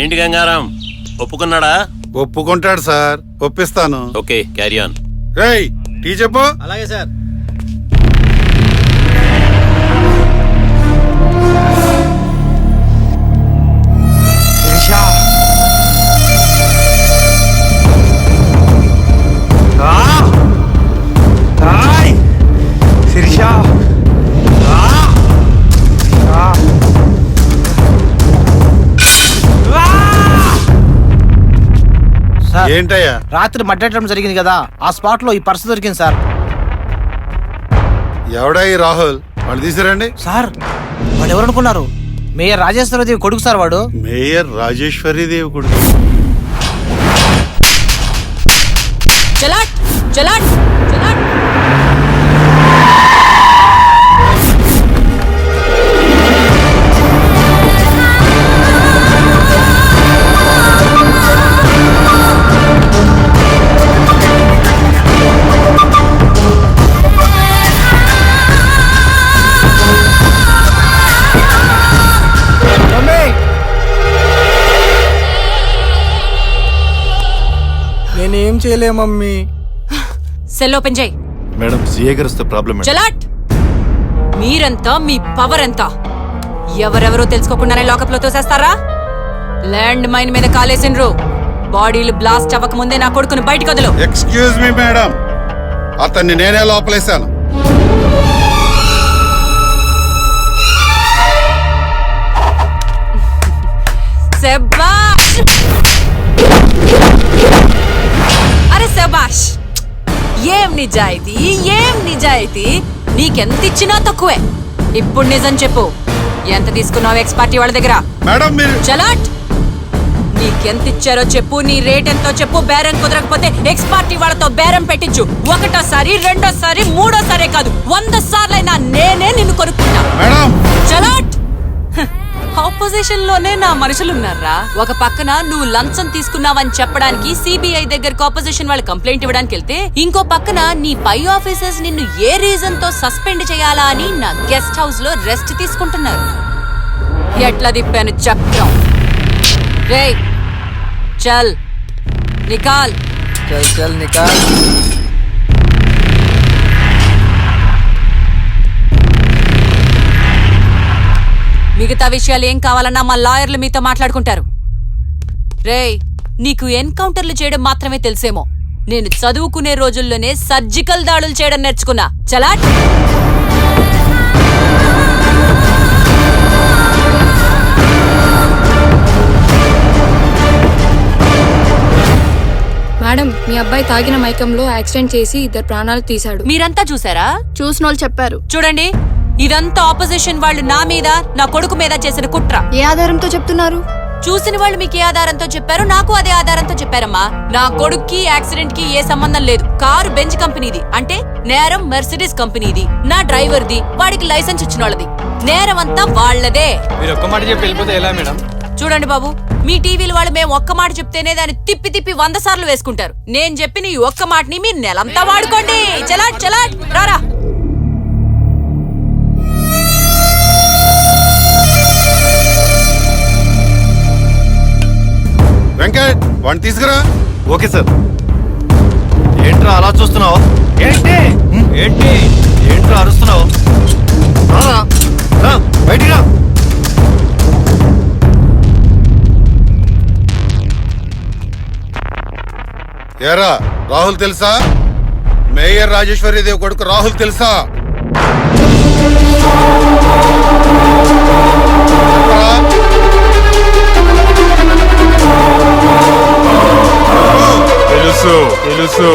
ఏంటి గంగారాం ఒప్పుకున్నాడా? ఒప్పుకుంటాడు సార్, ఒప్పిస్తాను. Okay, carry on. రేయ్ టీ చెప్పు. అలాగే సార్. ఏంటయ్యా? రాత్రి మడ్డటం జరిగింది కదా, ఆ స్పాట్ లో ఈ పర్సు దొరికింది సార్. ఎవడా ఈ రాహుల్? వాడు తీసిరండి సార్. వాడు ఎవరు అనుకున్నారు? మేయర్ రాజేశ్వరదేవి కొడుకు సార్ వాడు. మేయర్ రాజేశ్వరీదేవి కొడుకు. చలాట్ చలాట్ చలాట్. నేనేం చేయలే మమ్మీ. సెల్ ఓపెన్ చేయి. మేడం సీఏ గారు వస్తే ప్రాబ్లం. చలాట్. మీరంతా మీ పవర్ ఎంత? ఎవరెవరో తెలుసుకోకుండానే లాకప్ లో తోసేస్తారా? ల్యాండ్ మైన్ మీద కాలేసిండ్రు. బాడీలు బ్లాస్ట్ అవ్వక ముందే నా కొడుకును బయటకు వదలు. ఎక్స్క్యూజ్ మీ మేడం, అతన్ని నేనే లోపలేశాను. శభాష్. అరే శభాష్. ఏం నిజాయితీ, ఏం నిజాయితీ. నీకెంత ఇచ్చినా తక్కువే. ఇప్పుడు నిజం చెప్పు, ఎంత తీసుకున్నావు ఎక్స్ పార్టీ వాళ్ళ దగ్గర? మేడం మీరు చలాట్. నీకెంత ఇచ్చారో చెప్పు, నీ రేట్ ఎంతో చెప్పు. బేరం కుదరకపోతే ఎక్స్ పార్టీ వాళ్ళతో బేరం పెట్టించు. ఒకటోసారి, రెండోసారి, మూడోసారే కాదు, 100 సార్లైనా నేనే నిన్ను కొనుక్కున్నా. మేడం చలాట్. ఆపోజిషన్ లోనే నా మనుషులున్నారా? ఒక పక్కన నువ్వు లంచం తీసుకున్నావని చెప్పడానికి సిబిఐ దగ్గరకు ఆపోజిషన్ వాళ్ళు కంప్లైంట్ ఇవ్వడానికి వెళ్తే, ఇంకో పక్కన నీ పై ఆఫీసర్స్ నిన్ను ఏ రీజన్ తో సస్పెండ్ చేయాలా అని నా గెస్ట్ హౌస్ లో రెస్ట్ తీసుకుంటున్నారు. ఎట్లా తిప్పాను చక్రం? రేయ్ చల్ నికాల్. చల్ చల్ నికాల్. మిగతా విషయాలు ఏం కావాలన్నా మా లాయర్లు మీతో మాట్లాడుకుంటారు. రేయ్, నీకు ఎన్కౌంటర్లు చేయడం మాత్రమే తెలుసేమో. నేను చదువుకునే రోజుల్లోనే సర్జికల్ దాడులు చేయడం నేర్చుకున్నా. చలాట్. మేడం, మీ అబ్బాయి తాగిన మైకంలో యాక్సిడెంట్ చేసి 2 ప్రాణాలు తీశాడు. మీరంతా చూసారా? చూసినోళ్ళు చెప్పారు. చూడండి, ఇదంతా ఆపోజిషన్ వాళ్ళు నా మీద, నా కొడుకు మీద చేసిన కుట్ర. ఏ ఆధారంతో చెప్తున్నారు? చూసిన వాళ్ళు మీకు ఏ ఆధారంతో చెప్పారు? నాకు అదే ఆధారంతో చెప్పారమ్మా. నా కొడుక్కి యాక్సిడెంట్ కి ఏ సంబంధం లేదు. కారు బెంజ్ కంపెనీది, అంటే నేరం మెర్సిడీస్ కంపెనీది. నా డ్రైవర్ది, వాడికి లైసెన్స్ ఇచ్చిన వాళ్ళది. నేరం అంతా వాళ్లదే. మీరు ఒక్క మాట చెప్పి వెళ్ళిపోతే ఎలా మేడం? చూడండి బాబు, మీ టీవీలు వాళ్ళు మేము ఒక్క మాట చెప్తేనే దాన్ని తిప్పి తిప్పి 100 సార్లు వేసుకుంటారు. నేను చెప్పిన ఈ ఒక్క మాటని మీరు నెలంతా వాడుకోండి. చలాట్ చలాట్. రారా. వెంకట్, వాడిని తీసుకురా. Okay sir. ఏంట్రా అలా చూస్తున్నావు? ఏంటి ఏంటి ఏంట్రా అరుస్తున్నావు? బయటికి రా. ఏరా, రాహుల్ తెలుసా? మేయర్ రాజేశ్వరీదేవి కొడుకు రాహుల్ తెలుసా? తెలుసు తెలుసు.